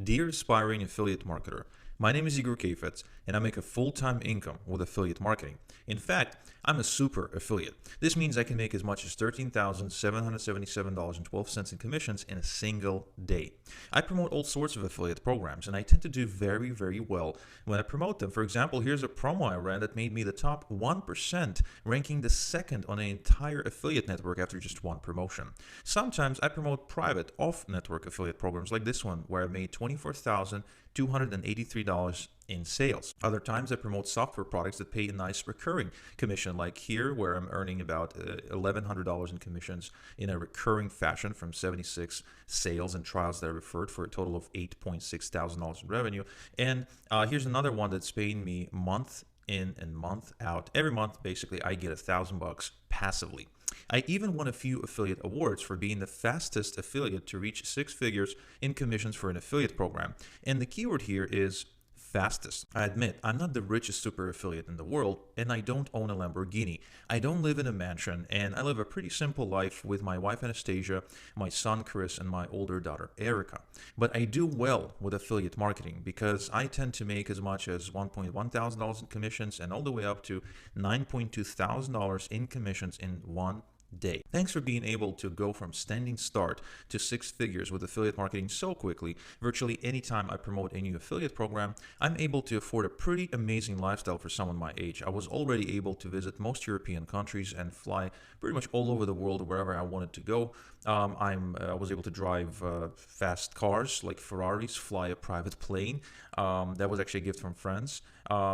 Dear aspiring affiliate marketer, my name is Igor Kafetz and I make a full-time income with affiliate marketing. In fact, I'm a super affiliate. This means I can make as much as $13,777.12 in commissions in a single day. I promote all sorts of affiliate programs and I tend to do very, very well when I promote them. For example, here's a promo I ran that made me the top 1%, ranking the second on the entire affiliate network after just one promotion. Sometimes I promote private off-network affiliate programs like this one where I made $24,283 in sales. Other times I promote software products that pay a nice recurring commission, like here where I'm earning about $1,100 in commissions in a recurring fashion from 76 sales and trials that I referred for a total of $8.6 thousand in revenue. And here's another one that's paying me month in and month out. Every month, basically, I get $1,000 passively. I even won a few affiliate awards for being the fastest affiliate to reach six figures in commissions for an affiliate program. And the keyword here is fastest. I admit, I'm not the richest super affiliate in the world, and I don't own a Lamborghini. I don't live in a mansion, and I live a pretty simple life with my wife Anastasia, my son Chris, and my older daughter Erica. But I do well with affiliate marketing because I tend to make as much as $1.1 thousand in commissions and all the way up to $9.2 thousand in commissions in one day. Thanks for being able to go from standing start to six figures with affiliate marketing so quickly. Virtually anytime I promote a new affiliate program, I'm able to afford a pretty amazing lifestyle for someone my age. I was already able to visit most European countries and fly pretty much all over the world wherever I wanted to go. I was able to drive fast cars like Ferraris, fly a private plane. That was actually a gift from friends.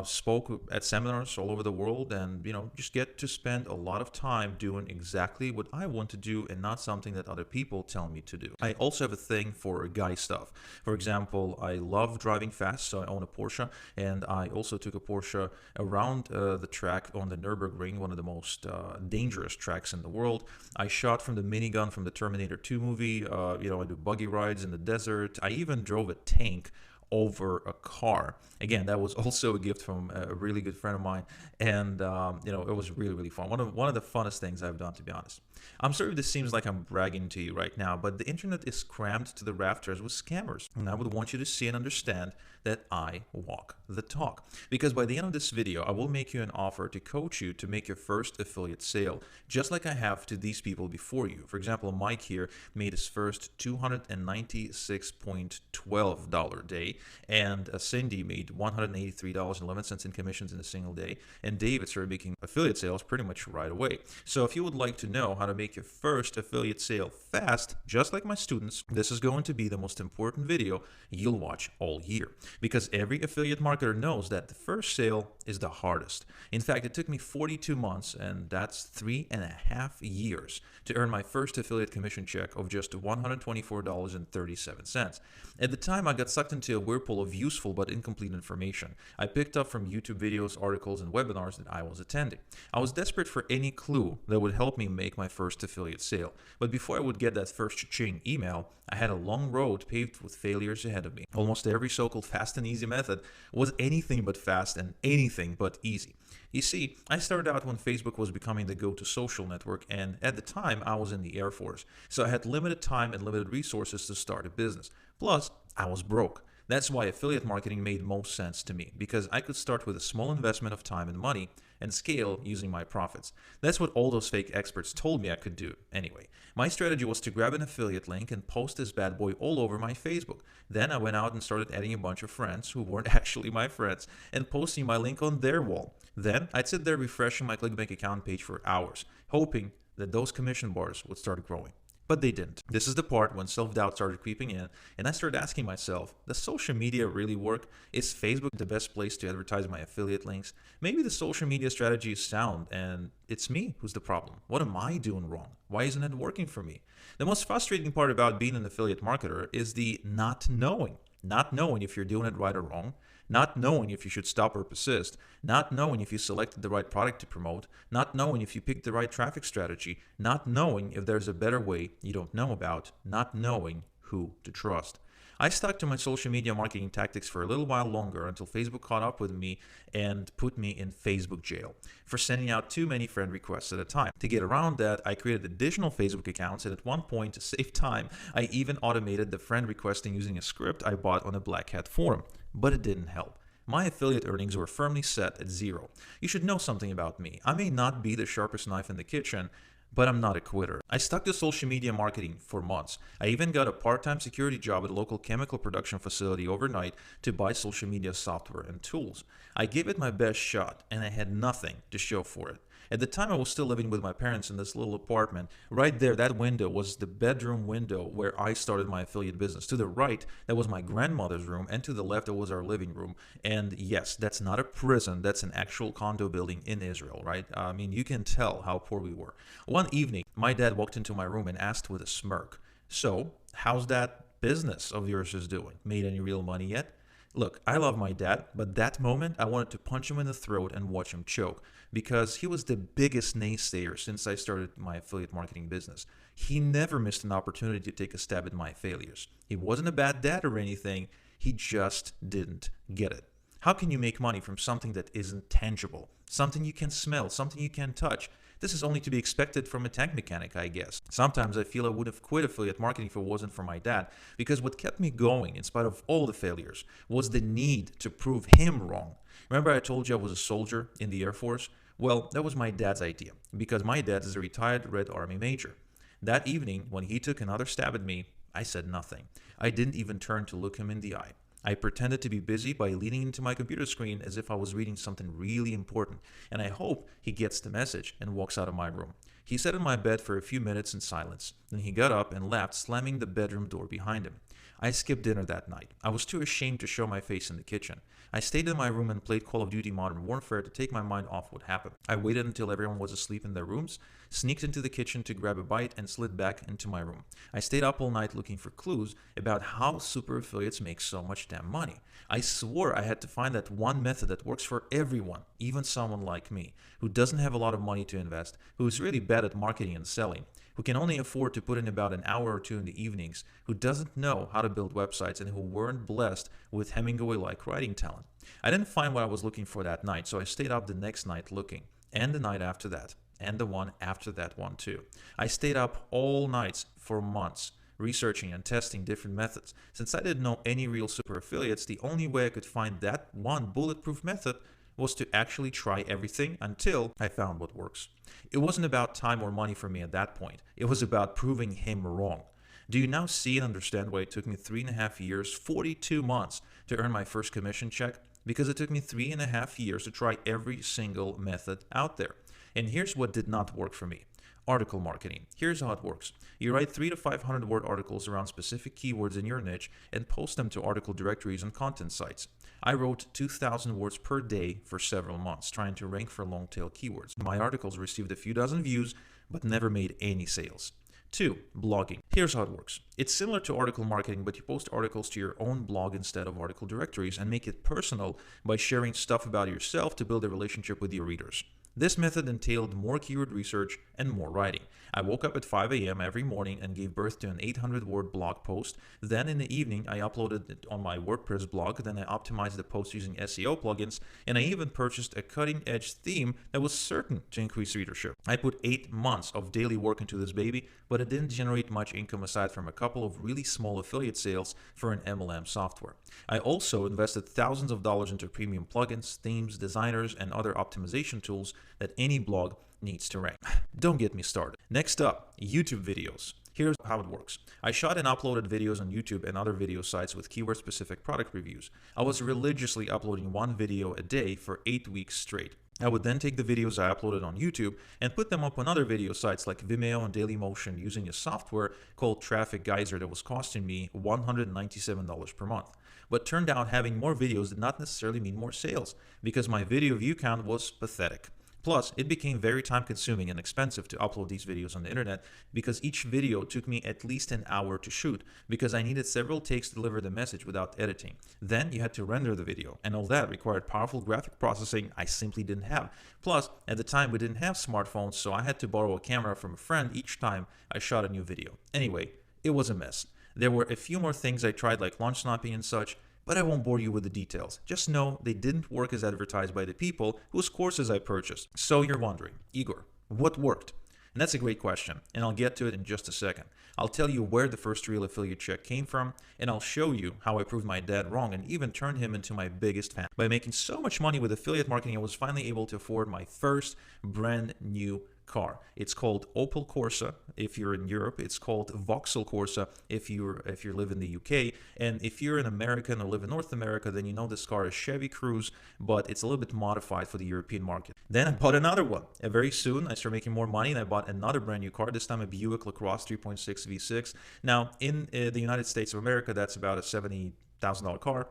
Spoke at seminars all over the world, and just get to spend a lot of time doing exactly what I want to do and not something that other people tell me to do. I also have a thing for guy stuff. For example, I love driving fast, so I own a Porsche, and I also took a Porsche around the track on the Nürburgring, one of the most dangerous tracks in the world. I shot from the minigun from the Terminator 2 movie. I do buggy rides in the desert. I even drove a tank over a car. Again, that was also a gift from a really good friend of mine, and it was really, really fun. One of the funnest things I've done, to be honest. I'm sorry if this seems like I'm bragging to you right now, but the internet is crammed to the rafters with scammers, and I would want you to see and understand that I walk the talk. Because by the end of this video, I will make you an offer to coach you to make your first affiliate sale, just like I have to these people before you. For example, Mike here made his first $296.12 day, and Cindy made $183.11 in commissions in a single day, and David started making affiliate sales pretty much right away. So if you would like to know how to make your first affiliate sale fast, just like my students, this is going to be the most important video you'll watch all year. Because every affiliate marketer knows that the first sale is the hardest. In fact, it took me 42 months, and that's 3.5 years, to earn my first affiliate commission check of just $124.37. At the time, I got sucked into a whirlpool of useful but incomplete information I picked up from YouTube videos, articles, and webinars that I was attending. I was desperate for any clue that would help me make my first affiliate sale. But before I would get that first cha-ching email, I had a long road paved with failures ahead of me. Almost every so-called fast and easy method was anything but fast and anything but easy. You see, I started out when Facebook was becoming the go-to social network, and at the time I was in the Air Force, so I had limited time and limited resources to start a business. Plus, I was broke. That's why affiliate marketing made most sense to me, because I could start with a small investment of time and money and scale using my profits. That's what all those fake experts told me I could do anyway. My strategy was to grab an affiliate link and post this bad boy all over my Facebook. Then I went out and started adding a bunch of friends who weren't actually my friends and posting my link on their wall. Then I'd sit there refreshing my ClickBank account page for hours, hoping that those commission bars would start growing. But they didn't. This is the part when self-doubt started creeping in, and I started asking myself, does social media really work? Is Facebook the best place to advertise my affiliate links? Maybe the social media strategy is sound, and it's me who's the problem. What am I doing wrong? Why isn't it working for me? The most frustrating part about being an affiliate marketer is the not knowing. Not knowing if you're doing it right or wrong, not knowing if you should stop or persist, not knowing if you selected the right product to promote, not knowing if you picked the right traffic strategy, not knowing if there's a better way you don't know about, not knowing who to trust. I stuck to my social media marketing tactics for a little while longer until Facebook caught up with me and put me in Facebook jail for sending out too many friend requests at a time. To get around that, I created additional Facebook accounts, and at one point, to save time, I even automated the friend requesting using a script I bought on a Black Hat forum. But it didn't help. My affiliate earnings were firmly set at zero. You should know something about me. I may not be the sharpest knife in the kitchen, but I'm not a quitter. I stuck to social media marketing for months. I even got a part-time security job at a local chemical production facility overnight to buy social media software and tools. I gave it my best shot, and I had nothing to show for it. At the time, I was still living with my parents in this little apartment. Right there, that window was the bedroom window where I started my affiliate business. To the right, that was my grandmother's room, and to the left, that was our living room. And yes, that's not a prison. That's an actual condo building in Israel, right? I mean, you can tell how poor we were. One evening, my dad walked into my room and asked with a smirk, "So, how's that business of yours is doing? Made any real money yet?" Look, I love my dad, but that moment I wanted to punch him in the throat and watch him choke because he was the biggest naysayer since I started my affiliate marketing business. He never missed an opportunity to take a stab at my failures. He wasn't a bad dad or anything, he just didn't get it. How can you make money from something that isn't tangible? Something you can smell, something you can touch? This is only to be expected from a tank mechanic, I guess. Sometimes I feel I would have quit affiliate marketing if it wasn't for my dad, because what kept me going, in spite of all the failures, was the need to prove him wrong. Remember I told you I was a soldier in the Air Force? Well, that was my dad's idea, because my dad is a retired Red Army major. That evening, when he took another stab at me, I said nothing. I didn't even turn to look him in the eye. I pretended to be busy by leaning into my computer screen as if I was reading something really important, and I hope he gets the message and walks out of my room. He sat in my bed for a few minutes in silence. Then he got up and left, slamming the bedroom door behind him. I skipped dinner that night. I was too ashamed to show my face in the kitchen. I stayed in my room and played Call of Duty Modern Warfare to take my mind off what happened. I waited until everyone was asleep in their rooms, sneaked into the kitchen to grab a bite, and slid back into my room. I stayed up all night looking for clues about how super affiliates make so much damn money. I swore I had to find that one method that works for everyone, even someone like me, who doesn't have a lot of money to invest, who is really bad at marketing and selling, who can only afford to put in about an hour or two in the evenings, who doesn't know how to build websites, and who weren't blessed with Hemingway-like writing talent. I didn't find what I was looking for that night, so I stayed up the next night looking, and the night after that, and the one after that one too. I stayed up all nights for months, researching and testing different methods. Since I didn't know any real super affiliates, the only way I could find that one bulletproof method was to actually try everything until I found what works. It wasn't about time or money for me at that point. It was about proving him wrong. Do you now see and understand why it took me 3.5 years, 42 months to earn my first commission check? Because it took me 3.5 years to try every single method out there. And here's what did not work for me. Article marketing. Here's how it works. You write 300 to 500 word articles around specific keywords in your niche and post them to article directories and content sites. I wrote 2,000 words per day for several months, trying to rank for long-tail keywords. My articles received a few dozen views, but never made any sales. 2. Blogging. Here's how it works. It's similar to article marketing, but you post articles to your own blog instead of article directories and make it personal by sharing stuff about yourself to build a relationship with your readers. This method entailed more keyword research and more writing. I woke up at 5 a.m. every morning and gave birth to an 800-word blog post. Then in the evening, I uploaded it on my WordPress blog. Then I optimized the post using SEO plugins, and I even purchased a cutting-edge theme that was certain to increase readership. I put 8 months of daily work into this baby, but it didn't generate much income aside from a couple of really small affiliate sales for an MLM software. I also invested thousands of dollars into premium plugins, themes, designers, and other optimization tools that any blog needs to rank. Don't get me started. Next up, YouTube videos. Here's how it works. I shot and uploaded videos on YouTube and other video sites with keyword-specific product reviews. I was religiously uploading one video a day for 8 weeks straight. I would then take the videos I uploaded on YouTube and put them up on other video sites like Vimeo and Dailymotion using a software called Traffic Geyser that was costing me $197 per month. But turned out having more videos did not necessarily mean more sales because my video view count was pathetic. Plus, it became very time-consuming and expensive to upload these videos on the internet because each video took me at least an hour to shoot because I needed several takes to deliver the message without editing. Then you had to render the video, and all that required powerful graphic processing I simply didn't have. Plus, at the time we didn't have smartphones, so I had to borrow a camera from a friend each time I shot a new video. Anyway, it was a mess. There were a few more things I tried, like launch snapping and such, but I won't bore you with the details. Just know they didn't work as advertised by the people whose courses I purchased. So you're wondering, Igor, what worked? And that's a great question, and I'll get to it in just a second. I'll tell you where the first real affiliate check came from, and I'll show you how I proved my dad wrong and even turned him into my biggest fan. By making so much money with affiliate marketing, I was finally able to afford my first brand new car. It's called Opel Corsa if you're in Europe. It's called Vauxhall Corsa if you live in the UK. And if you're an American or live in North America, then you know this car is Chevy Cruze, but it's a little bit modified for the European market. Then I bought another one. And very soon I started making more money and I bought another brand new car, this time a Buick LaCrosse 3.6 V6. Now in the United States of America, that's about a $70,000 car.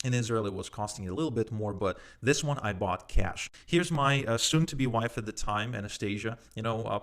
In Israel, it was costing a little bit more, but this one I bought cash. Here's my soon-to-be wife at the time, Anastasia,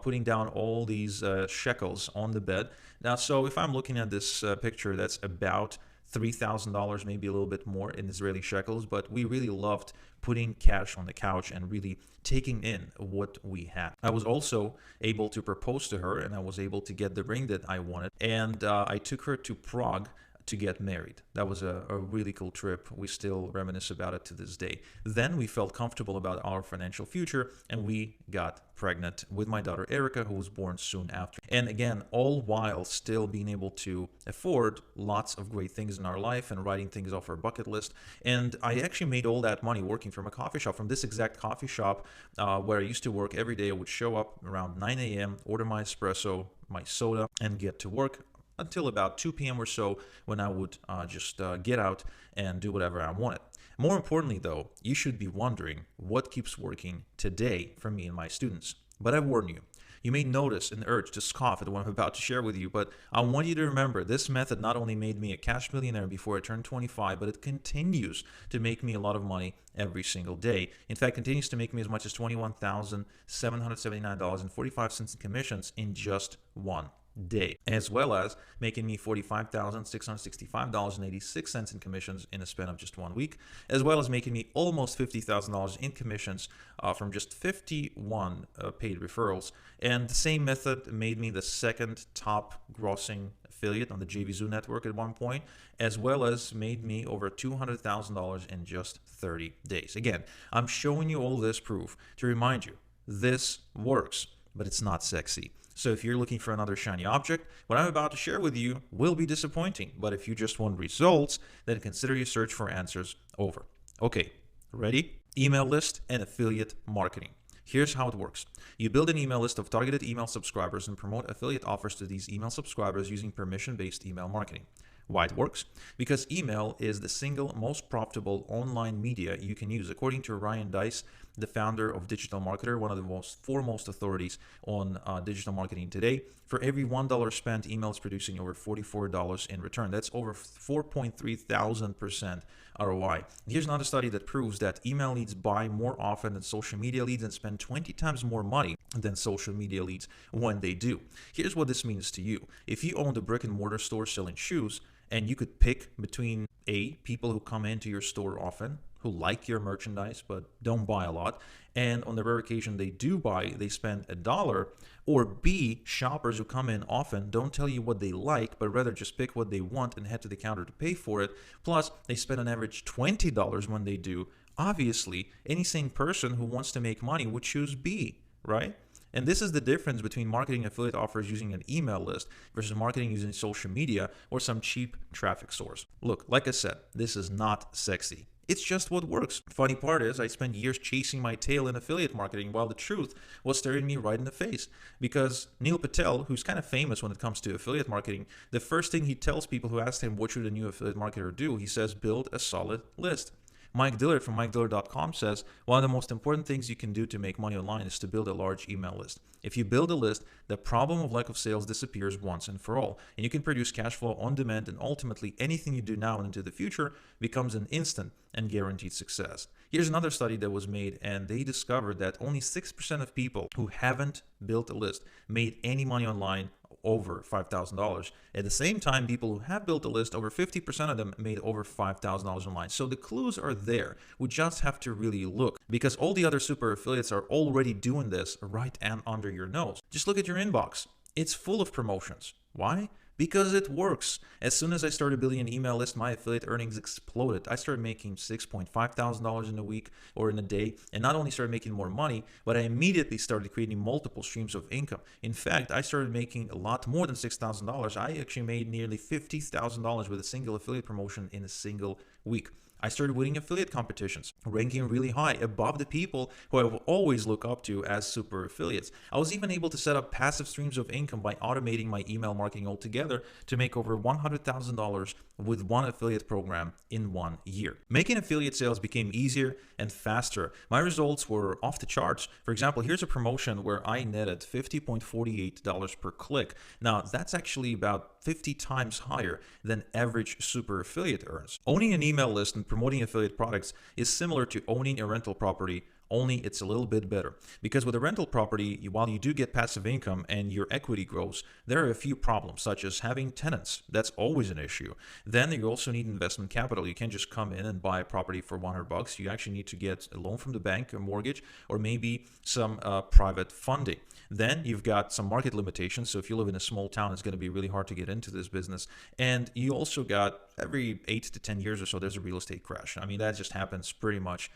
putting down all these shekels on the bed. Now, so if I'm looking at this picture, that's about $3,000, maybe a little bit more in Israeli shekels, but we really loved putting cash on the couch and really taking in what we had. I was also able to propose to her, and I was able to get the ring that I wanted, and I took her to Prague to get married. That was a really cool trip. We still reminisce about it to this day. Then we felt comfortable about our financial future and we got pregnant with my daughter Erica, who was born soon after. And again, all while still being able to afford lots of great things in our life and writing things off our bucket list. And I actually made all that money working from a coffee shop, from this exact coffee shop where I used to work every day. I would show up around 9 a.m., order my espresso, my soda, and get to work until about 2 p.m. or so, when I would just get out and do whatever I wanted. More importantly, though, you should be wondering what keeps working today for me and my students. But I warn you, you may notice an urge to scoff at what I'm about to share with you, but I want you to remember this method not only made me a cash millionaire before I turned 25, but it continues to make me a lot of money every single day. In fact, continues to make me as much as $21,779.45 in commissions in just one day, as well as making me $45,665.86 in commissions in a span of just 1 week, as well as making me almost $50,000 in commissions from just 51 paid referrals. And the same method made me the second top grossing affiliate on the JVZoo network at one point, as well as made me over $200,000 in just 30 days. Again, I'm showing you all this proof to remind you this works, but it's not sexy. So if you're looking for another shiny object, what I'm about to share with you will be disappointing. But if you just want results, then consider your search for answers over. Okay, ready? Email list and affiliate marketing. Here's how it works. You build an email list of targeted email subscribers and promote affiliate offers to these email subscribers using permission-based email marketing. Why it works? Because email is the single most profitable online media you can use. According to Ryan Deiss, the founder of Digital Marketer, one of the foremost authorities on digital marketing today, for every $1 spent, email is producing over $44 in return. That's over 4,300% ROI. Here's another study that proves that email leads buy more often than social media leads and spend 20 times more money than social media leads when they do. Here's what this means to you. If you owned a brick and mortar store selling shoes, and you could pick between A, people who come into your store often, who like your merchandise but don't buy a lot, and on the rare occasion they do buy, they spend $1, or B, shoppers who come in often, don't tell you what they like, but rather just pick what they want and head to the counter to pay for it, plus they spend on average $20 when they do, obviously any sane person who wants to make money would choose B, right? And this is the difference between marketing affiliate offers using an email list versus marketing using social media or some cheap traffic source. Look, like I said, this is not sexy. It's just what works. Funny part is I spent years chasing my tail in affiliate marketing while the truth was staring me right in the face. Because Neil Patel, who's kind of famous when it comes to affiliate marketing, the first thing he tells people who ask him what should a new affiliate marketer do, he says build a solid list. Mike Dillard from MikeDillard.com says, one of the most important things you can do to make money online is to build a large email list. If you build a list, the problem of lack of sales disappears once and for all, and you can produce cash flow on demand, and ultimately anything you do now and into the future becomes an instant and guaranteed success. Here's another study that was made, and they discovered that only 6% of people who haven't built a list made any money online over $5,000. At the same time, people who have built a list, over 50% of them made over $5,000 online. So the clues are there. We just have to really look, because all the other super affiliates are already doing this right and under your nose. Just look at your inbox. It's full of promotions. Why? Because it works. As soon as I started building an email list, my affiliate earnings exploded. I started making $6,500 in a week or in a day, and not only started making more money, but I immediately started creating multiple streams of income. In fact, I started making a lot more than $6,000. I actually made nearly $50,000 with a single affiliate promotion in a single week. I started winning affiliate competitions, ranking really high above the people who I will always look up to as super affiliates. I was even able to set up passive streams of income by automating my email marketing altogether to make over $100,000 with one affiliate program in 1 year. Making affiliate sales became easier and faster. My results were off the charts. For example, here's a promotion where I netted $50.48 per click. Now, that's actually about 50 times higher than average super affiliate earns. Owning an email list and promoting affiliate products is similar to owning a rental property, only it's a little bit better. Because with a rental property, while you do get passive income and your equity grows, there are a few problems, such as having tenants. That's always an issue. Then you also need investment capital. You can't just come in and buy a property for $100. You actually need to get a loan from the bank, a mortgage, or maybe some private funding. Then you've got some market limitations. So if you live in a small town, it's going to be really hard to get into this business. And you also got every 8 to 10 years or so, there's a real estate crash. I mean, that just happens pretty much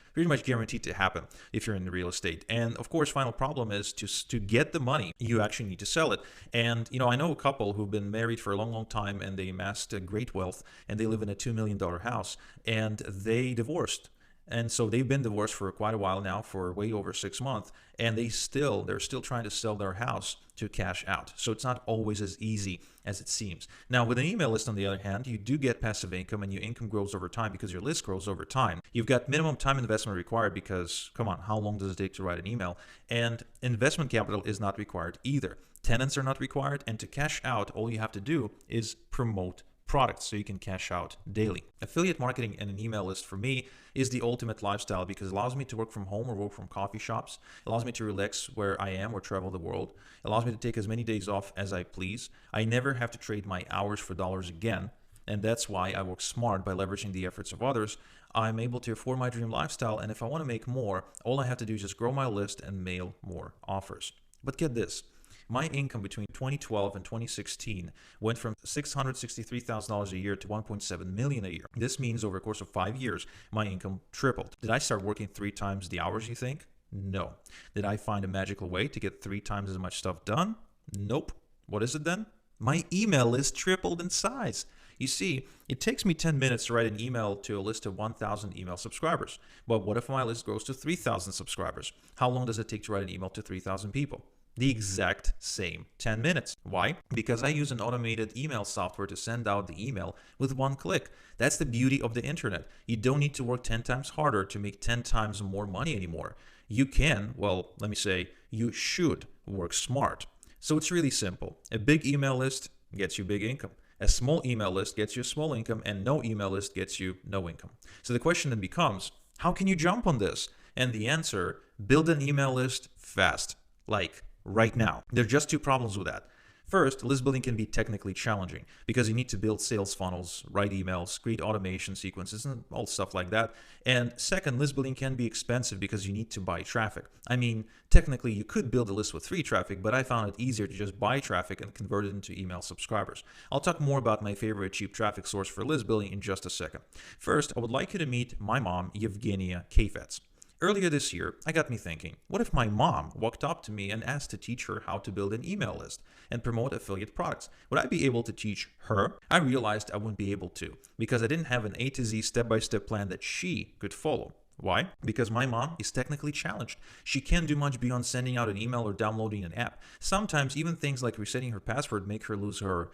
guaranteed to happen if you're in the real estate. And of course, final problem is to get the money, you actually need to sell it. And, I know a couple who've been married for a long, long time and they amassed a great wealth and they live in a $2 million house and they divorced. And so they've been divorced for quite a while now, for way over 6 months, and they're still trying to sell their house to cash out. So it's not always as easy as it seems. Now, with an email list, on the other hand, you do get passive income, and your income grows over time because your list grows over time. You've got minimum time investment required because, come on, how long does it take to write an email? And investment capital is not required either. Tenants are not required, and to cash out, all you have to do is promote products so you can cash out daily. Affiliate marketing and an email list for me is the ultimate lifestyle because it allows me to work from home or work from coffee shops. It allows me to relax where I am or travel the world. It allows me to take as many days off as I please. I never have to trade my hours for dollars again. And that's why I work smart by leveraging the efforts of others. I'm able to afford my dream lifestyle. And if I want to make more, all I have to do is just grow my list and mail more offers. But get this. My income between 2012 and 2016 went from $663,000 a year to $1.7 million a year. This means over the course of 5 years, my income tripled. Did I start working 3 times the hours, you think? No. Did I find a magical way to get 3 times as much stuff done? Nope. What is it then? My email list tripled in size. You see, it takes me 10 minutes to write an email to a list of 1,000 email subscribers. But what if my list grows to 3,000 subscribers? How long does it take to write an email to 3,000 people? The exact same 10 minutes. Why? Because I use an automated email software to send out the email with 1 click. That's the beauty of the internet. You don't need to work 10 times harder to make 10 times more money anymore. You can, well, let me say, you should work smart. So it's really simple. A big email list gets you big income. A small email list gets you small income, and no email list gets you no income. So the question then becomes, how can you jump on this? And the answer, build an email list fast. Like, right now. There are just 2 problems with that. First, list building can be technically challenging because you need to build sales funnels, write emails, create automation sequences, and all stuff like that. And second, list building can be expensive because you need to buy traffic. I mean, technically you could build a list with free traffic, but I found it easier to just buy traffic and convert it into email subscribers. I'll talk more about my favorite cheap traffic source for list building in just a second. First, I would like you to meet my mom, Yevgenia Kafets. Earlier this year, I got me thinking, what if my mom walked up to me and asked to teach her how to build an email list and promote affiliate products? Would I be able to teach her? I realized I wouldn't be able to because I didn't have an A to Z step-by-step plan that she could follow. Why? Because my mom is technically challenged. She can't do much beyond sending out an email or downloading an app. Sometimes even things like resetting her password make her lose her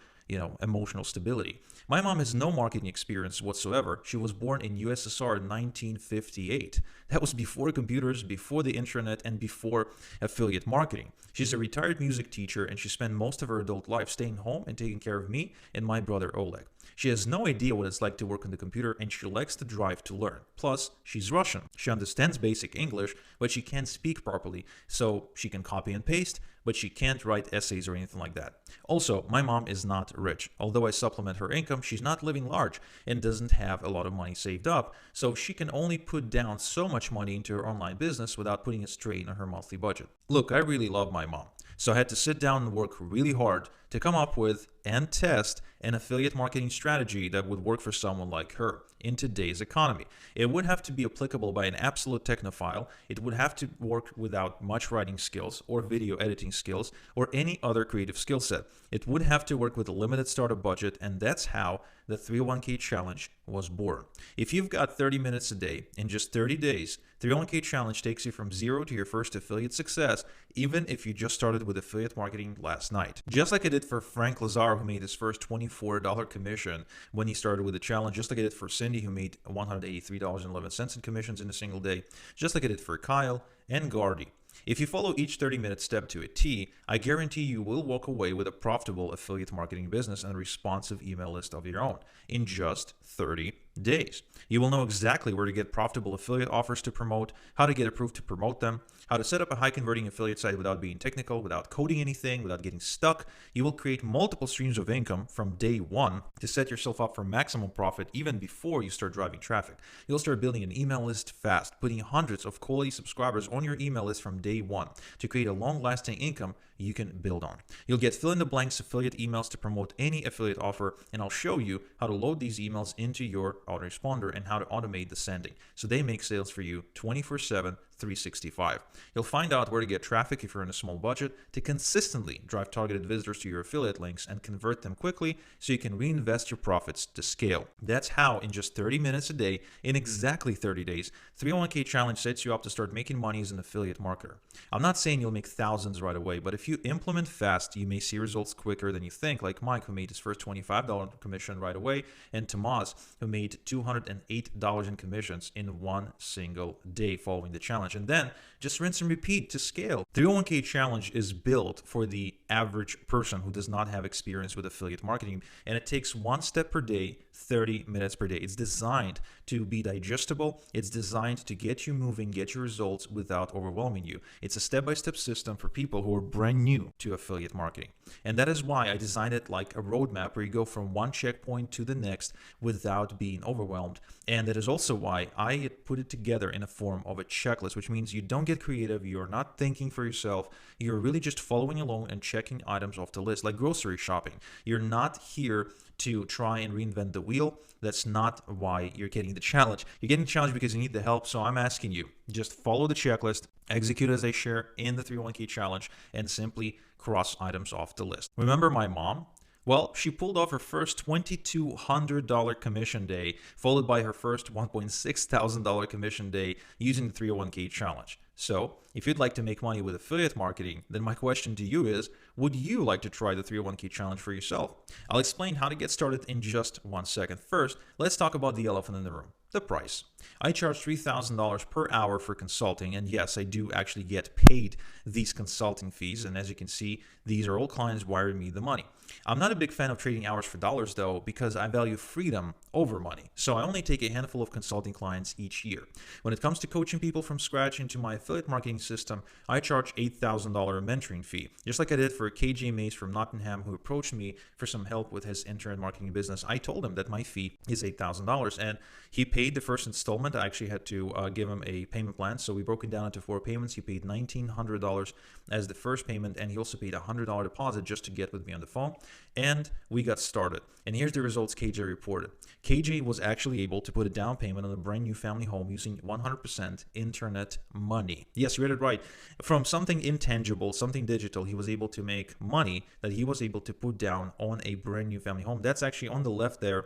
emotional stability. My mom has no marketing experience whatsoever. She was born in USSR in 1958. That was before computers, before the internet, and before affiliate marketing. She's a retired music teacher, and she spent most of her adult life staying home and taking care of me and my brother Oleg. She has no idea what it's like to work on the computer, and she lacks the drive to learn. Plus, she's Russian. She understands basic English, but she can't speak properly, so she can copy and paste, but she can't write essays or anything like that. Also, my mom is not rich. Although I supplement her income, she's not living large and doesn't have a lot of money saved up, so she can only put down so much money into her online business without putting a strain on her monthly budget. Look, I really love my mom, so I had to sit down and work really hard to come up with and test an affiliate marketing strategy that would work for someone like her in today's economy. It would have to be applicable by an absolute technophile. It would have to work without much writing skills or video editing skills or any other creative skill set. It would have to work with a limited startup budget, and that's how the 301k challenge was born. If you've got 30 minutes a day in just 30 days, 301k challenge takes you from zero to your first affiliate success, even if you just started with affiliate marketing last night. Just like I did for Frank Lazar, who made his first $24 commission when he started with the challenge, just like I did for Cindy, who made $183.11 in commissions in a single day, just like I did for Kyle and Gardy. If you follow each 30-minute step to a T, I guarantee you will walk away with a profitable affiliate marketing business and a responsive email list of your own in just 30 days. You will know exactly where to get profitable affiliate offers to promote, how to get approved to promote them, how to set up a high-converting affiliate site without being technical, without coding anything, without getting stuck. You will create multiple streams of income from day one to set yourself up for maximum profit even before you start driving traffic. You'll start building an email list fast, putting hundreds of quality subscribers on your email list from day one to create a long-lasting income you can build on. You'll get fill-in-the-blanks affiliate emails to promote any affiliate offer, and I'll show you how to load these emails into your autoresponder and how to automate the sending so they make sales for you 24/7, 365. You'll find out where to get traffic if you're in a small budget to consistently drive targeted visitors to your affiliate links and convert them quickly so you can reinvest your profits to scale. That's how in just 30 minutes a day, in exactly 30 days, 301k challenge sets you up to start making money as an affiliate marketer. I'm not saying you'll make thousands right away, but if you implement fast, you may see results quicker than you think, like Mike, who made his first $25 commission right away, and Tomas, who made $208 in commissions in one single day following the challenge. And then just rinse and repeat to scale. 301k challenge is built for the average person who does not have experience with affiliate marketing, and it takes one step per day, 30 minutes per day. It's designed to be digestible. It's designed to get you moving, get your results without overwhelming you. It's a step-by-step system for people who are brand new to affiliate marketing. And that is why I designed it like a roadmap where you go from one checkpoint to the next without being overwhelmed. And that is also why I put it together in a form of a checklist, which means you don't get creative, you're not thinking for yourself, you're really just following along and checking items off the list, like grocery shopping. You're not here to try and reinvent the wheel. That's not why you're getting the challenge. You're getting the challenge because you need the help, so I'm asking you, just follow the checklist, execute as I share in the 301k challenge, and simply cross items off the list. Remember my mom? Well, she pulled off her first $2,200 commission day, followed by her first $1,600 commission day using the 301k challenge. So, if you'd like to make money with affiliate marketing, then my question to you is, would you like to try the 301k challenge for yourself? I'll explain how to get started in just 1 second. First, let's talk about the elephant in the room, the price. I charge $3,000 per hour for consulting, and yes, I do actually get paid these consulting fees, and as you can see, these are all clients wiring me the money. I'm not a big fan of trading hours for dollars though, because I value freedom over money, so I only take a handful of consulting clients each year. When it comes to coaching people from scratch into my affiliate marketing system, I charge $8,000 mentoring fee, just like I did for KJ Mays from Nottingham, who approached me for some help with his internet marketing business. I told him that my fee is $8,000, and he paid the first installment. I actually had to give him a payment plan, so we broke it down into 4 payments. He paid $1,900 as the first payment, and he also paid a $100 deposit just to get with me on the phone, and we got started. And here's the results KJ reported. KJ was actually able to put a down payment on a brand new family home using 100% internet money. Yes, you read it right. From something intangible, something digital, he was able to make money that he was able to put down on a brand new family home. That's actually on the left there.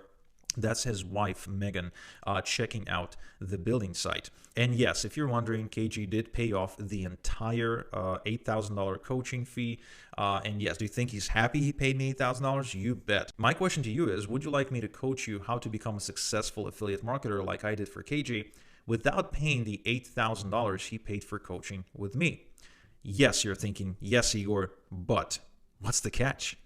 That's his wife, Megan, checking out the building site. And yes, if you're wondering, KG did pay off the entire $8,000 coaching fee. And yes, do you think he's happy he paid me $8,000? You bet. My question to you is, would you like me to coach you how to become a successful affiliate marketer like I did for KG without paying the $8,000 he paid for coaching with me? Yes, you're thinking, yes, Igor, but what's the catch?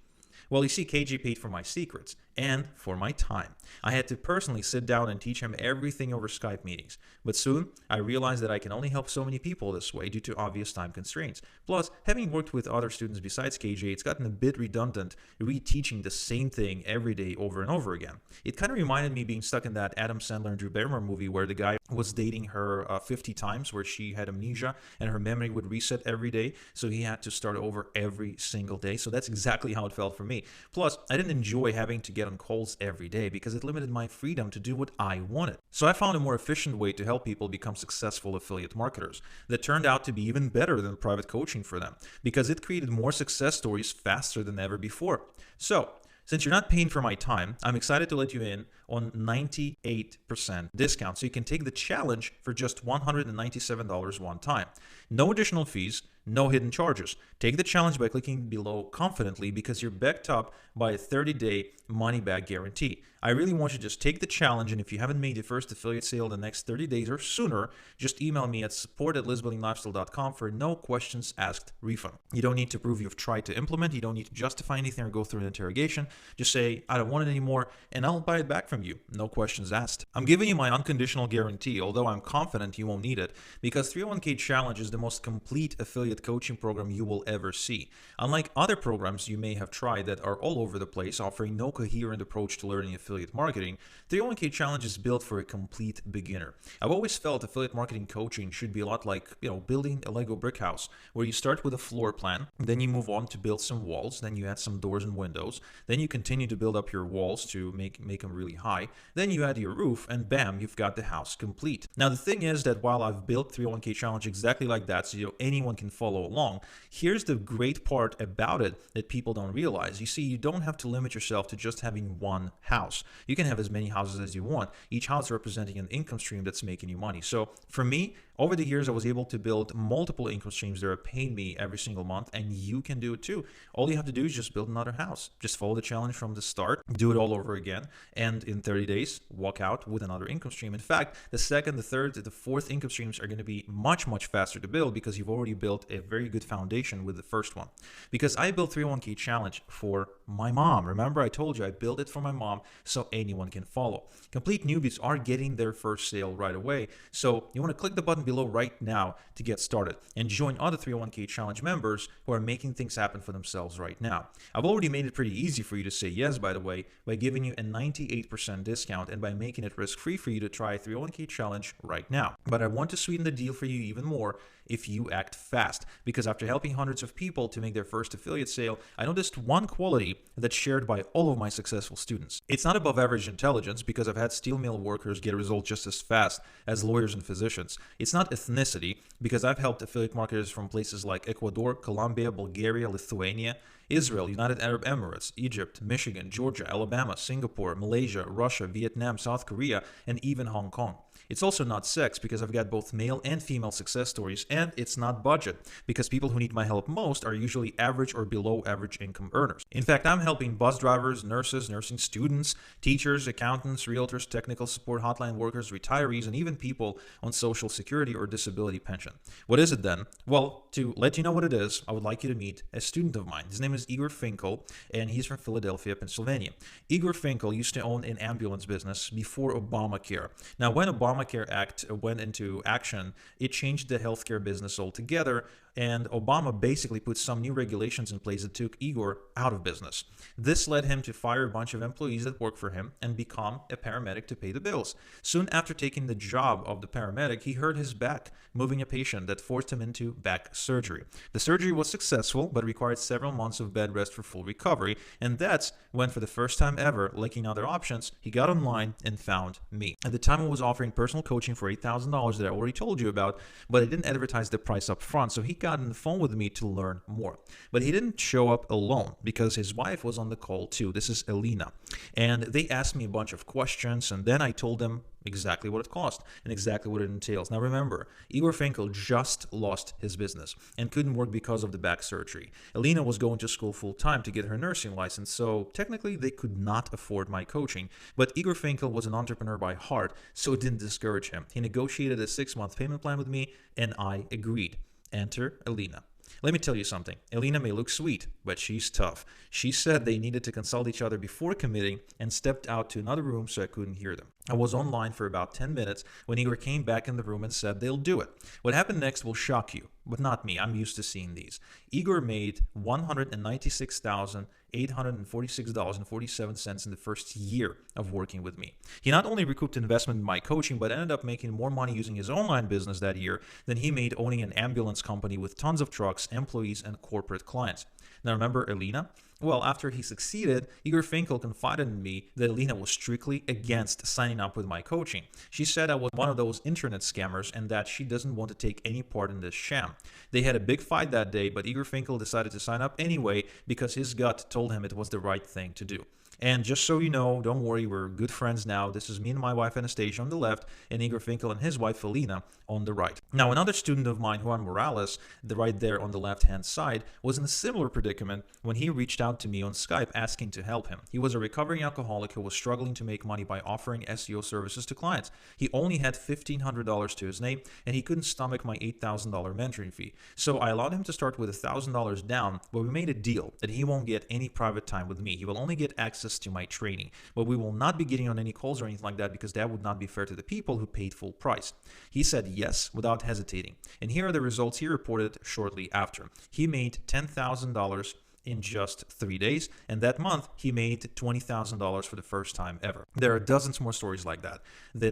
Well, you see, KG paid for my secrets, and for my time. I had to personally sit down and teach him everything over Skype meetings. But soon, I realized that I can only help so many people this way due to obvious time constraints. Plus, having worked with other students besides KJ, it's gotten a bit redundant reteaching the same thing every day over and over again. It kind of reminded me being stuck in that Adam Sandler and Drew Barrymore movie where the guy was dating her 50 times, where she had amnesia and her memory would reset every day, so he had to start over every single day. So that's exactly how it felt for me. Plus, I didn't enjoy having to get on calls every day because it limited my freedom to do what I wanted. So I found a more efficient way to help people become successful affiliate marketers that turned out to be even better than private coaching for them because it created more success stories faster than ever before. So, since you're not paying for my time, I'm excited to let you in on 98% discount so you can take the challenge for just $197 one time. No additional fees, no hidden charges. Take the challenge by clicking below confidently because you're backed up by a 30-day money-back guarantee. I really want you to just take the challenge, and if you haven't made your first affiliate sale in the next 30 days or sooner, just email me at support@listbuildinglifestyle.com for no questions asked refund. You don't need to prove you've tried to implement. You don't need to justify anything or go through an interrogation. Just say, I don't want it anymore, and I'll buy it back from you. No questions asked. I'm giving you my unconditional guarantee, although I'm confident you won't need it, because 301k Challenge is the most complete affiliate coaching program you will ever see. Unlike other programs you may have tried that are all over the place, offering no coherent approach to learning affiliate marketing, 301k Challenge is built for a complete beginner. I've always felt affiliate marketing coaching should be a lot like, building a Lego brick house, where you start with a floor plan, then you move on to build some walls, then you add some doors and windows, then you continue to build up your walls to make them really high, then you add your roof, and bam, you've got the house complete. Now the thing is that while I've built 301k Challenge exactly like that so anyone can follow along, here's the great part about it that people don't realize. You see, you don't have to limit yourself to just having one house. You can have as many houses as you want, each house representing an income stream that's making you money. So for me, over the years, I was able to build multiple income streams that are paying me every single month, and you can do it too. All you have to do is just build another house. Just follow the challenge from the start, do it all over again, and in 30 days, walk out with another income stream. In fact, the second, the third, the fourth income streams are going to be much, much faster to build because you've already built a very good foundation with the first one. Because I built 301k Challenge for my mom. Remember, I told you I built it for my mom so anyone can follow. Complete newbies are getting their first sale right away. So you want to click the button below right now to get started and join other 301k Challenge members who are making things happen for themselves right now. I've already made it pretty easy for you to say yes, by the way, by giving you a 98% discount and by making it risk-free for you to try 301k Challenge right now. But I want to sweeten the deal for you even more if you act fast, because after helping hundreds of people to make their first affiliate sale, I noticed one quality that's shared by all of my successful students. It's not above average intelligence, because I've had steel mill workers get results just as fast as lawyers and physicians. It's not ethnicity, because I've helped affiliate marketers from places like Ecuador, Colombia, Bulgaria, Lithuania, Israel, United Arab Emirates, Egypt, Michigan, Georgia, Alabama, Singapore, Malaysia, Russia, Vietnam, South Korea, and even Hong Kong. It's also not sex, because I've got both male and female success stories, and it's not budget, because people who need my help most are usually average or below average income earners. In fact, I'm helping bus drivers, nurses, nursing students, teachers, accountants, realtors, technical support hotline workers, retirees, and even people on Social Security or disability pension. What is it then? Well, to let you know what it is, I would like you to meet a student of mine. His name is Igor Finkel, and he's from Philadelphia, Pennsylvania. Igor Finkel used to own an ambulance business before Obamacare. Now, when Obamacare Act went into action, it changed the healthcare business altogether, and Obama basically put some new regulations in place that took Igor out of business. This led him to fire a bunch of employees that worked for him and become a paramedic to pay the bills. Soon after taking the job of the paramedic, he hurt his back, moving a patient that forced him into back surgery. The surgery was successful, but required several months of bed rest for full recovery, and that's when, for the first time ever, lacking other options, he got online and found me. At the time, I was offering personal coaching for $8,000 that I already told you about, but I didn't advertise the price up front, so he got on the phone with me to learn more. But he didn't show up alone because his wife was on the call too. This is Elena. And they asked me a bunch of questions, and then I told them exactly what it cost and exactly what it entails. Now remember, Igor Finkel just lost his business and couldn't work because of the back surgery. Elena was going to school full-time to get her nursing license, so technically they could not afford my coaching. But Igor Finkel was an entrepreneur by heart, so it didn't discourage him. He negotiated a 6-month payment plan with me, and I agreed. Enter Elena. Let me tell you something. Elena may look sweet, but she's tough. She said they needed to consult each other before committing and stepped out to another room so I couldn't hear them. I was online for about 10 minutes when Igor came back in the room and said they'll do it. What happened next will shock you, but not me. I'm used to seeing these. Igor made $196,846.47 in the first year of working with me. He not only recouped investment in my coaching, but ended up making more money using his online business that year than he made owning an ambulance company with tons of trucks, employees, and corporate clients. Now remember Elena? Well, after he succeeded, Igor Finkel confided in me that Elena was strictly against signing up with my coaching. She said I was one of those internet scammers and that she doesn't want to take any part in this sham. They had a big fight that day, but Igor Finkel decided to sign up anyway because his gut told him it was the right thing to do. And just so you know, don't worry, we're good friends now. This is me and my wife Anastasia on the left, and Igor Finkel and his wife Elena on the right. Now, another student of mine, Juan Morales, right there on the left-hand side, was in a similar predicament when he reached out to me on Skype asking to help him. He was a recovering alcoholic who was struggling to make money by offering SEO services to clients. He only had $1,500 to his name, and he couldn't stomach my $8,000 mentoring fee. So I allowed him to start with $1,000 down, but we made a deal that he won't get any private time with me. He will only get access to my training, but we will not be getting on any calls or anything like that because that would not be fair to the people who paid full price. He said yes without hesitating, and here are the results he reported shortly after. He made $10,000 in just 3 days, and that month he made $20,000 for the first time ever. There are dozens more stories like that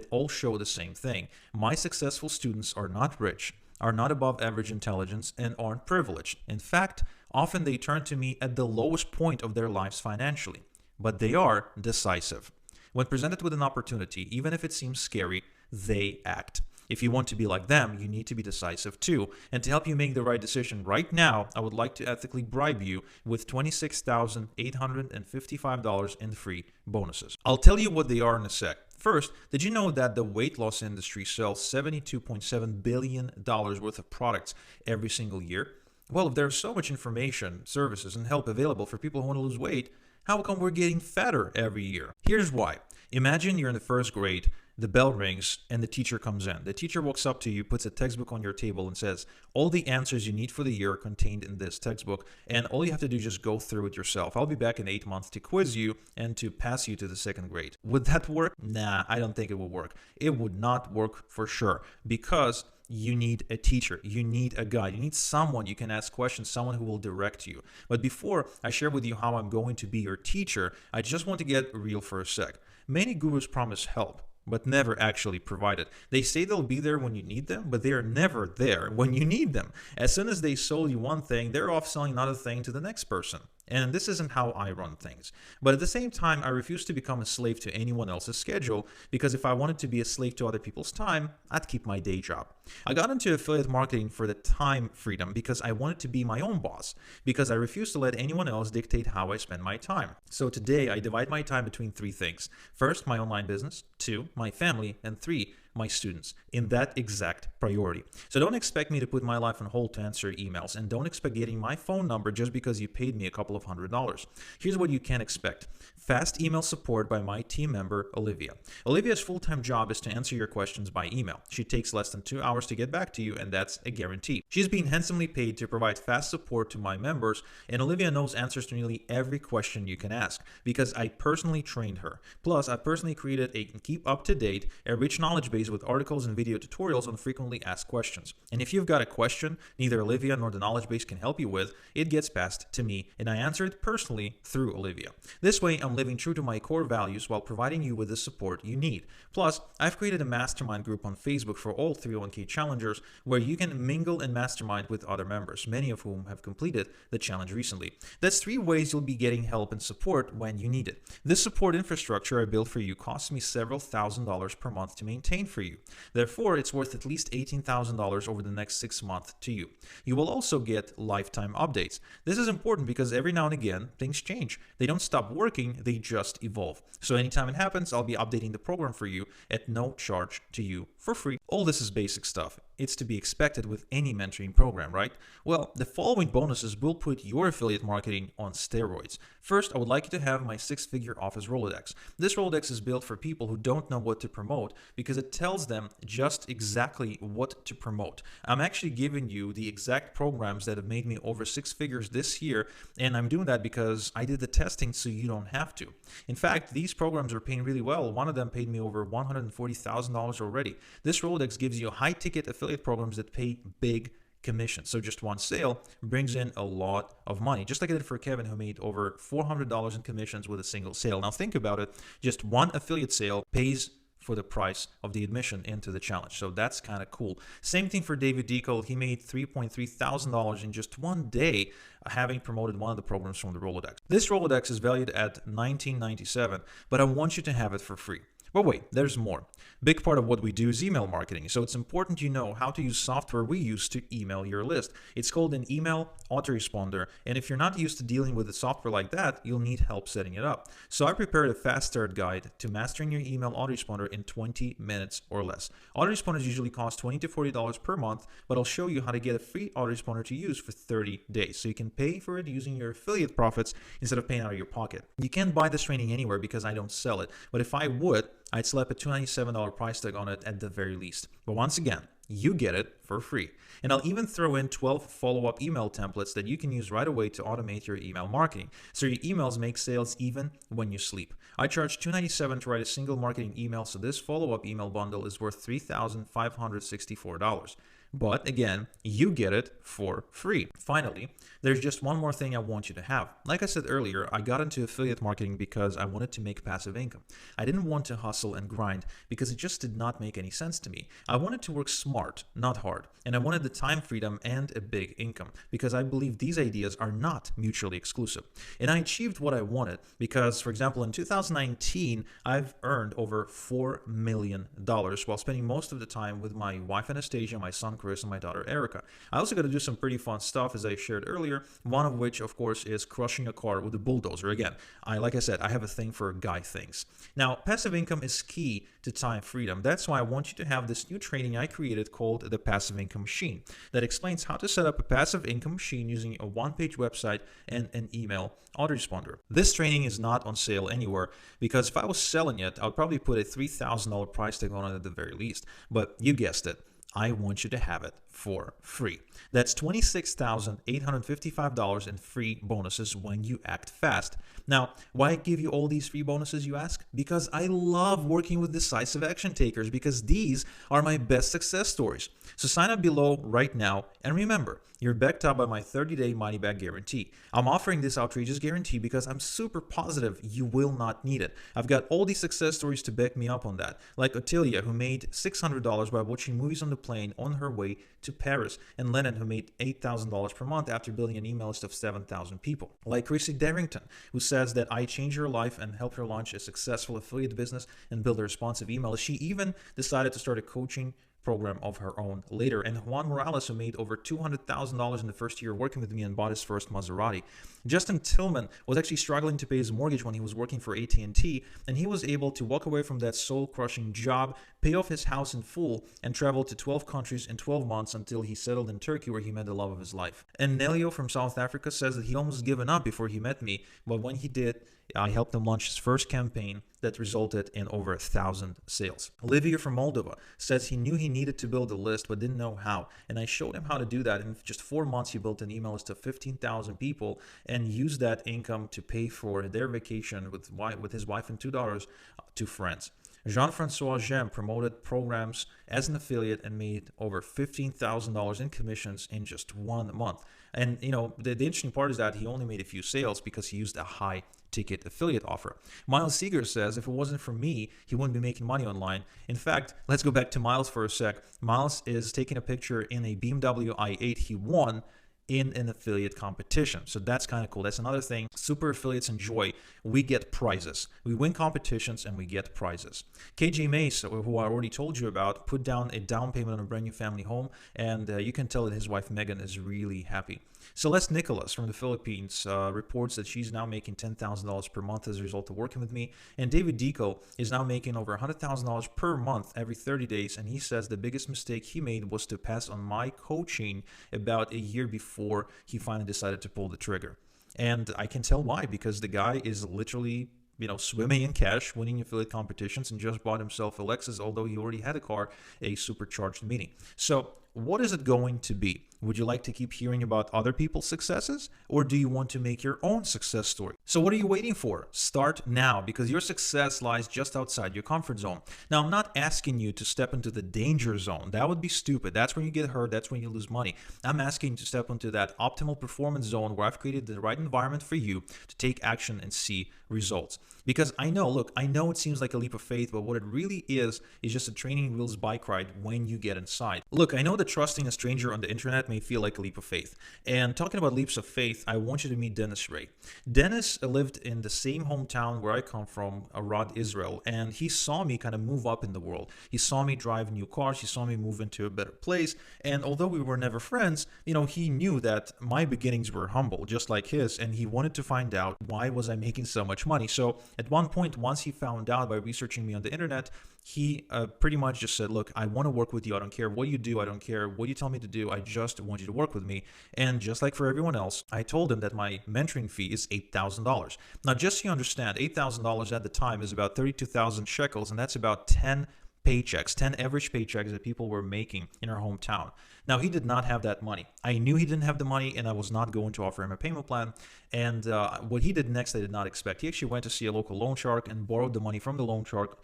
all show the same thing. My successful students are not rich, are not above average intelligence, and aren't privileged. In fact, often they turn to me at the lowest point of their lives financially. But they are decisive. When presented with an opportunity, even if it seems scary, they act. If you want to be like them, you need to be decisive too. And to help you make the right decision right now, I would like to ethically bribe you with $26,855 in free bonuses. I'll tell you what they are in a sec. First, did you know that the weight loss industry sells $72.7 billion worth of products every single year? Well, if there's so much information, services, and help available for people who want to lose weight, how come we're getting fatter every year? Here's why. Imagine you're in the first grade, the bell rings, and the teacher comes in. The teacher walks up to you, puts a textbook on your table, and says, all the answers you need for the year are contained in this textbook, and all you have to do is just go through it yourself. I'll be back in 8 months to quiz you and to pass you to the second grade. Would that work? Nah, I don't think it would work. It would not work for sure, because you need a teacher, you need a guide, you need someone you can ask questions, someone who will direct you. But before I share with you how I'm going to be your teacher, I just want to get real for a sec. Many gurus promise help, but never actually provide it. They say they'll be there when you need them, but they are never there when you need them. As soon as they sold you one thing, they're off selling another thing to the next person. And this isn't how I run things. But at the same time, I refuse to become a slave to anyone else's schedule, because if I wanted to be a slave to other people's time, I'd keep my day job. I got into affiliate marketing for the time freedom because I wanted to be my own boss, because I refuse to let anyone else dictate how I spend my time. So today, I divide my time between 3 things. First, my online business. 2, my family. And 3, my students, in that exact priority. So don't expect me to put my life on hold to answer emails, and don't expect getting my phone number just because you paid me a couple of $100. Here's what you can expect. Fast email support by my team member, Olivia. Olivia's full-time job is to answer your questions by email. She takes less than 2 hours to get back to you, and that's a guarantee. She's being handsomely paid to provide fast support to my members, and Olivia knows answers to nearly every question you can ask, because I personally trained her. Plus, I personally created a keep up to date, a rich knowledge base with articles and video tutorials on frequently asked questions. And if you've got a question neither Olivia nor the knowledge base can help you with, it gets passed to me, and I answer it personally through Olivia. This way, I'm living true to my core values while providing you with the support you need. Plus, I've created a mastermind group on Facebook for all 301k challengers where you can mingle and mastermind with other members, many of whom have completed the challenge recently. That's 3 ways you'll be getting help and support when you need it. This support infrastructure I built for you costs me several $1,000s per month to maintain for you. Therefore, it's worth at least $18,000 over the next 6 months to you. You will also get lifetime updates. This is important because every now and again, things change. They don't stop working, they just evolve. So anytime it happens, I'll be updating the program for you at no charge to you for free. All this is basic stuff. It's to be expected with any mentoring program, right? Well, the following bonuses will put your affiliate marketing on steroids. First, I would like you to have my 6-figure office Rolodex. This Rolodex is built for people who don't know what to promote because it tells them just exactly what to promote. I'm actually giving you the exact programs that have made me over 6 figures this year, and I'm doing that because I did the testing so you don't have to. In fact, these programs are paying really well. One of them paid me over $140,000 already. This Rolodex gives you high-ticket affiliate programs that pay big commission. So just one sale brings in a lot of money, just like I did for Kevin, who made over $400 in commissions with a single sale. Now think about it. Just one affiliate sale pays for the price of the admission into the challenge. So that's kind of cool. Same thing for David Deacle. He made $3.3 thousand in just one day, having promoted one of the programs from the Rolodex. This Rolodex is valued at $19.97, but I want you to have it for free. But wait, there's more. Big part of what we do is email marketing, so it's important you know how to use software we use to email your list. It's called an email autoresponder, and if you're not used to dealing with a software like that, you'll need help setting it up. So I prepared a fast start guide to mastering your email autoresponder in 20 minutes or less. Autoresponders usually cost $20 to $40 per month, but I'll show you how to get a free autoresponder to use for 30 days, so you can pay for it using your affiliate profits instead of paying out of your pocket. You can't buy this training anywhere because I don't sell it, but if I would, I'd slap a $297 price tag on it at the very least. But once again, you get it for free. And I'll even throw in 12 follow-up email templates that you can use right away to automate your email marketing, so your emails make sales even when you sleep. I charge $297 to write a single marketing email, so this follow-up email bundle is worth $3,564. But again, you get it for free. Finally, there's just one more thing I want you to have. Like I said earlier, I got into affiliate marketing because I wanted to make passive income. I didn't want to hustle and grind because it just did not make any sense to me. I wanted to work smart, not hard. And I wanted the time freedom and a big income because I believe these ideas are not mutually exclusive. And I achieved what I wanted because, for example, in 2019, I've earned over $4 million while spending most of the time with my wife Anastasia, my son Chris, and my daughter Erica. I also got to do some pretty fun stuff, as I shared earlier, one of which, of course, is crushing a car with a bulldozer. Again, like I said, I have a thing for guy things. Now, passive income is key to time freedom. That's why I want you to have this new training I created called the Passive Income Machine that explains how to set up a passive income machine using a one-page website and an email autoresponder. This training is not on sale anywhere because if I was selling it, I would probably put a $3,000 price tag on it at the very least. But you guessed it. I want you to have it for free. That's $26,855 in free bonuses when you act fast. Now, why give you all these free bonuses, you ask? Because I love working with decisive action takers because these are my best success stories. So sign up below right now and remember, you're backed up by my 30-day money-back guarantee. I'm offering this outrageous guarantee because I'm super positive you will not need it. I've got all these success stories to back me up on that, like Ottilia, who made $600 by watching movies on the plane on her way to Paris, and Lennon, who made $8,000 per month after building an email list of 7,000 people. Like Chrissy Darrington, who says that I changed her life and helped her launch a successful affiliate business and build a responsive email. She even decided to start a coaching program of her own later. And Juan Morales, who made over $200,000 in the first year working with me and bought his first Maserati. Justin Tillman was actually struggling to pay his mortgage when he was working for AT&T, and he was able to walk away from that soul-crushing job, pay off his house in full, and travel to 12 countries in 12 months until he settled in Turkey, where he met the love of his life. And Nelio from South Africa says that he almost given up before he met me, but when he did, I helped him launch his first campaign that resulted in over 1,000 sales. Olivia from Moldova says he knew he needed to build a list but didn't know how, and I showed him how to do that. In just 4 months, he built an email list of 15,000 people and used that income to pay for their vacation with his wife and 2 daughters to France. Jean-Francois Gem promoted programs as an affiliate and made over $15,000 in commissions in just 1 month. And the interesting part is that he only made a few sales because he used a high ticket affiliate offer. Miles Seeger says if it wasn't for me, he wouldn't be making money online. In fact, let's go back to Miles for a sec. Miles is taking a picture in a BMW i8 he won in an affiliate competition. So that's kind of cool. That's another thing super affiliates enjoy. We get prizes. We win competitions and we get prizes. KJ Mace, who I already told you about, put down a down payment on a brand new family home, and you can tell that his wife Megan is really happy. Celeste Nicholas from the Philippines reports that she's now making $10,000 per month as a result of working with me. And David Deco is now making over $100,000 per month every 30 days. And he says the biggest mistake he made was to pass on my coaching about a year before he finally decided to pull the trigger. And I can tell why, because the guy is literally swimming in cash, winning affiliate competitions, and just bought himself a Lexus, although he already had a car, a supercharged Mini. So what is it going to be? Would you like to keep hearing about other people's successes, or do you want to make your own success story? So what are you waiting for? Start now, because your success lies just outside your comfort zone. Now, I'm not asking you to step into the danger zone. That would be stupid. That's when you get hurt. That's when you lose money. I'm asking you to step into that optimal performance zone where I've created the right environment for you to take action and see results. Because I know it seems like a leap of faith, but what it really is just a training wheels bike ride when you get inside. Look, I know that trusting a stranger on the internet may feel like a leap of faith. And talking about leaps of faith, I want you to meet Dennis Ray. Dennis lived in the same hometown where I come from, Arad, Israel, and he saw me kind of move up in the world. He saw me drive new cars. He saw me move into a better place. And although we were never friends, he knew that my beginnings were humble, just like his, and he wanted to find out why was I making so much money. So at one point, once he found out by researching me on the internet, he pretty much just said, look, I want to work with you. I don't care what you do. I don't care what you tell me to do. I just want you to work with me. And just like for everyone else, I told him that my mentoring fee is $8,000. Now, just so you understand, $8,000 at the time is about 32,000 shekels, and that's about 10 paychecks, 10 average paychecks that people were making in our hometown. Now, he did not have that money. I knew he didn't have the money, and I was not going to offer him a payment plan. And what he did next, I did not expect. He actually went to see a local loan shark and borrowed the money from the loan shark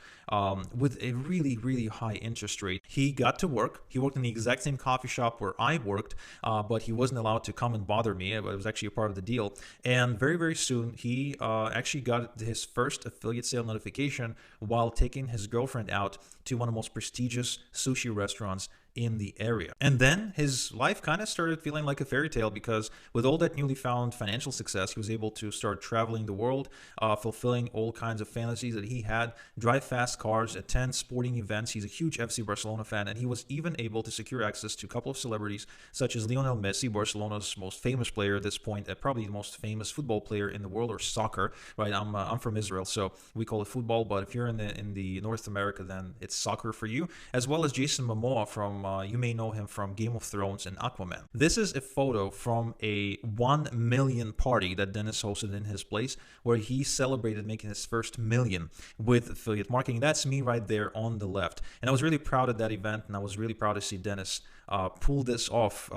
with a really, really high interest rate. He got to work. He worked in the exact same coffee shop where I worked, but he wasn't allowed to come and bother me. It was actually a part of the deal. And very, very soon, he actually got his first affiliate sale notification while taking his girlfriend out to one of the most prestigious sushi restaurants in the area. And then his life kind of started feeling like a fairy tale, because with all that newly found financial success, he was able to start traveling the world, fulfilling all kinds of fantasies that he had, drive fast cars, attend sporting events. He's a huge FC Barcelona fan, and he was even able to secure access to a couple of celebrities such as Lionel Messi, Barcelona's most famous player at this point, probably the most famous football player in the world, or soccer, right? I'm from Israel, so we call it football, but if you're in the North America, then it's soccer for you, as well as Jason Momoa from you may know him from Game of Thrones and Aquaman. This is a photo from a 1 million party that Dennis hosted in his place, where he celebrated making his first million with affiliate marketing. That's me right there on the left. And I was really proud of that event, and I was really proud to see Dennis pull this off.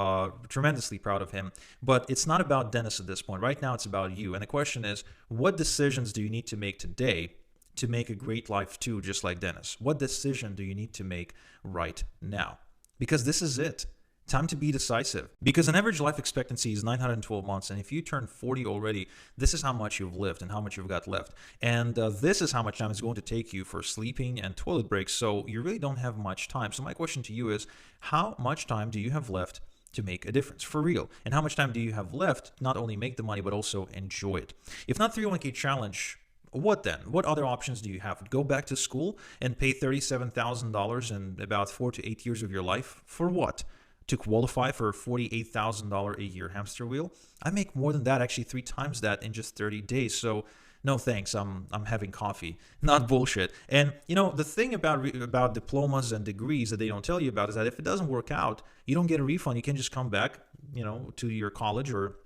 Tremendously proud of him. But it's not about Dennis at this point. Right now, it's about you. And the question is, what decisions do you need to make today to make a great life too, just like Dennis? What decision do you need to make right now? Because this is it. Time to be decisive. Because an average life expectancy is 912 months. And if you turn 40 already, this is how much you've lived and how much you've got left. And this is how much time it's going to take you for sleeping and toilet breaks. So you really don't have much time. So my question to you is, how much time do you have left to make a difference for real? And how much time do you have left to not only make the money, but also enjoy it? If not 301k challenge, what then? What other options do you have? Go back to school and pay $37,000 in about 4 to 8 years of your life? For what? To qualify for a $48,000 a year hamster wheel? I make more than that, actually 3 times that in just 30 days. So no thanks, I'm having coffee. Not bullshit. And the thing about diplomas and degrees that they don't tell you about is that if it doesn't work out, you don't get a refund. You can just come back, to your college or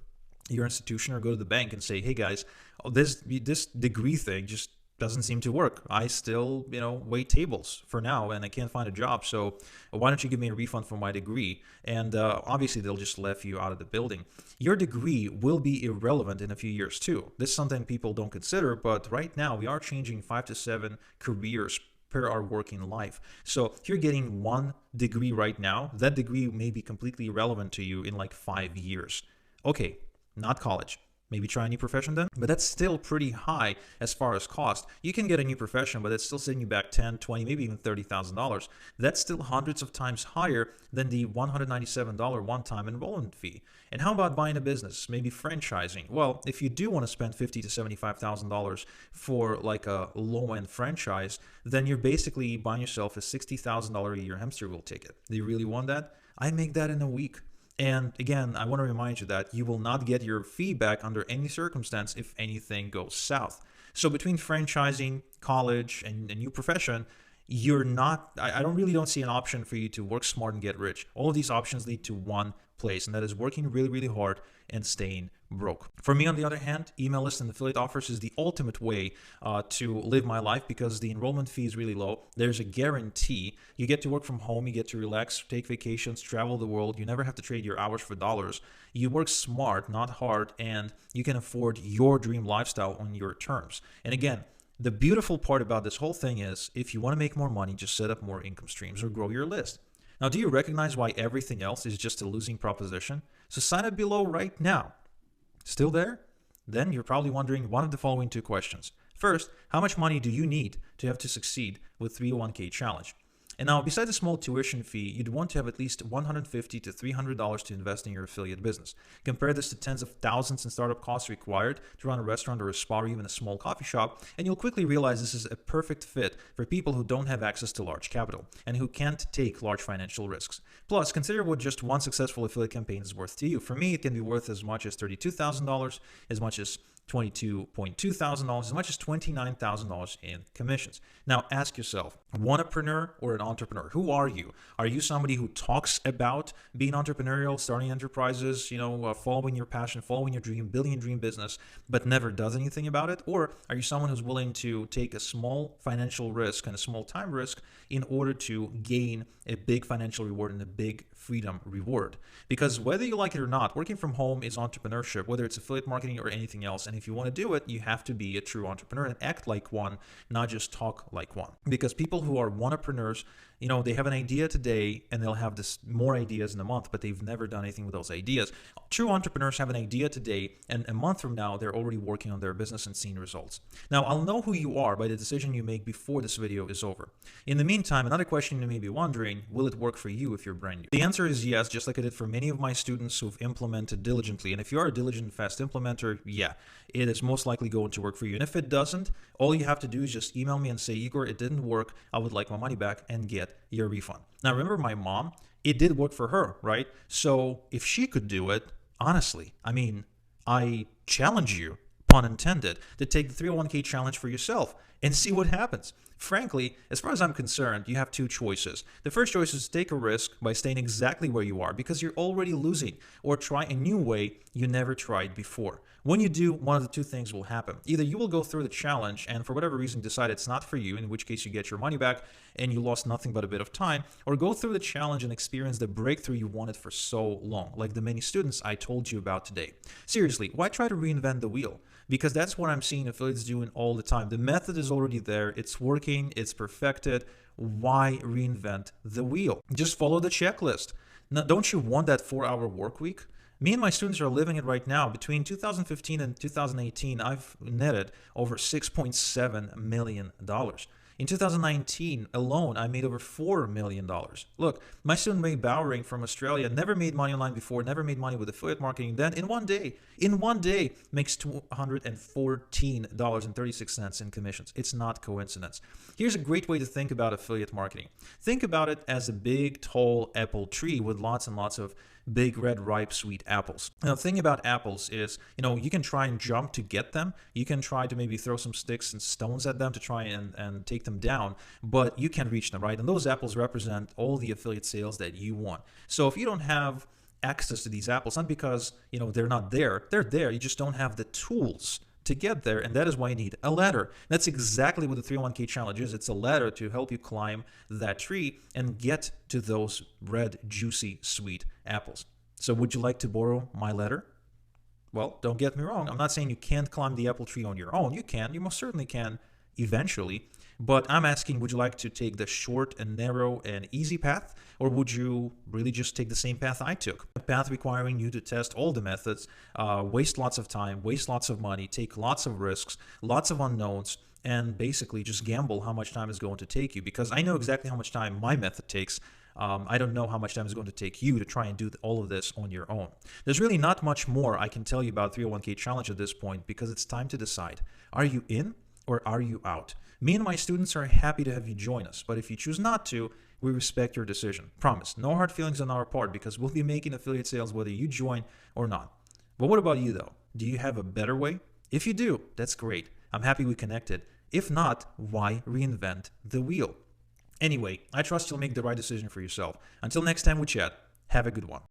your institution, or go to the bank and say, hey guys, this degree thing just doesn't seem to work. I still, wait tables for now, and I can't find a job. So why don't you give me a refund for my degree? And obviously, they'll just let you out of the building. Your degree will be irrelevant in a few years too. This is something people don't consider, but right now we are changing 5 to 7 careers per our working life. So if you're getting 1 degree right now, that degree may be completely irrelevant to you in like 5 years. Okay, not college. Maybe try a new profession then? But that's still pretty high as far as cost. You can get a new profession, but it's still setting you back $10, $20, maybe even $30,000. That's still hundreds of times higher than the $197 one-time enrollment fee. And how about buying a business, maybe franchising? Well, if you do want to spend $50,000 to $75,000 for like a low-end franchise, then you're basically buying yourself a $60,000 a year hamster wheel ticket. Do you really want that? I make that in a week. And again, I want to remind you that you will not get your fee back under any circumstance if anything goes south. So between franchising, college, and a new profession, you're not, I don't see an option for you to work smart and get rich. All of these options lead to one place, and that is working really, really hard and staying broke. For me, on the other hand, email list and affiliate offers is the ultimate way to live my life because the enrollment fee is really low. There's a guarantee. You get to work from home, you get to relax, take vacations, travel the world. You never have to trade your hours for dollars. You work smart, not hard, and you can afford your dream lifestyle on your terms. And again, the beautiful part about this whole thing is if you want to make more money, just set up more income streams or grow your list. Now, do you recognize why everything else is just a losing proposition? So sign up below right now. Still there? Then you're probably wondering one of the following two questions. First, how much money do you need to have to succeed with 301k challenge? And now, besides a small tuition fee, you'd want to have at least $150 to $300 to invest in your affiliate business. Compare this to tens of thousands in startup costs required to run a restaurant or a spa or even a small coffee shop, and you'll quickly realize this is a perfect fit for people who don't have access to large capital and who can't take large financial risks. Plus, consider what just one successful affiliate campaign is worth to you. For me, it can be worth as much as $32,000, as much as $22,200, as much as $29,000 in commissions. Now ask yourself, wantrepreneur or an entrepreneur? Who are you? Are you somebody who talks about being entrepreneurial, starting enterprises, following your passion, following your dream, building a dream business, but never does anything about it? Or are you someone who's willing to take a small financial risk and a small time risk in order to gain a big financial reward and a big freedom reward? Because whether you like it or not, working from home is entrepreneurship, whether it's affiliate marketing or anything else. And if you want to do it, you have to be a true entrepreneur and act like one, not just talk like one. Because people who are wantrepreneurs, they have an idea today and they'll have more ideas in a month, but they've never done anything with those ideas. True entrepreneurs have an idea today, and a month from now, they're already working on their business and seeing results. Now, I'll know who you are by the decision you make before this video is over. In the meantime, another question you may be wondering, will it work for you if you're brand new? The answer is yes, just like I did for many of my students who've implemented diligently. And if you are a diligent, fast implementer, yeah, it is most likely going to work for you. And if it doesn't, all you have to do is just email me and say, Igor, it didn't work. I would like my money back and get your refund. Now, remember my mom, it did work for her, right? So if she could do it, honestly, I challenge you, pun intended, to take the 301k challenge for yourself and see what happens. Frankly, as far as I'm concerned, you have two choices. The first choice is to take a risk by staying exactly where you are because you're already losing, or try a new way you never tried before. When you do, one of the two things will happen. Either you will go through the challenge and for whatever reason decide it's not for you, in which case you get your money back and you lost nothing but a bit of time, or go through the challenge and experience the breakthrough you wanted for so long, like the many students I told you about today. Seriously, why try to reinvent the wheel? Because that's what I'm seeing affiliates doing all the time. The method is already there. It's working. It's perfected. Why reinvent the wheel? Just follow the checklist. Now, don't you want that 4-hour work week? Me and my students are living it right now. Between 2015 and 2018, I've netted over $6.7 million. In 2019 alone, I made over $4 million. Look, my student Ray Bowering from Australia never made money online before, never made money with affiliate marketing. Then in one day, makes $214.36 in commissions. It's not coincidence. Here's a great way to think about affiliate marketing. Think about it as a big, tall apple tree with lots and lots of big, red, ripe, sweet apples. Now, the thing about apples is, you can try and jump to get them. You can try to maybe throw some sticks and stones at them to try and take them down, but you can't reach them, right? And those apples represent all the affiliate sales that you want. So if you don't have access to these apples, not because, they're not there, they're there, you just don't have the tools to get there, and that is why you need a ladder. That's exactly what the 301k challenge is. It's a ladder to help you climb that tree and get to those red, juicy, sweet apples. So would you like to borrow my ladder? Well, don't get me wrong. I'm not saying you can't climb the apple tree on your own. You can. You most certainly can eventually. But I'm asking, would you like to take the short and narrow and easy path, or would you really just take the same path I took? A path requiring you to test all the methods, waste lots of time, waste lots of money, take lots of risks, lots of unknowns, and basically just gamble how much time is going to take you, because I know exactly how much time my method takes. I don't know how much time it's going to take you to try and do all of this on your own. There's really not much more I can tell you about 301k challenge at this point, because it's time to decide. Are you in? or are you out? Me and my students are happy to have you join us, but if you choose not to, we respect your decision. Promise, no hard feelings on our part because we'll be making affiliate sales whether you join or not. But what about you though? Do you have a better way? If you do, that's great. I'm happy we connected. If not, why reinvent the wheel? Anyway, I trust you'll make the right decision for yourself. Until next time we chat, have a good one.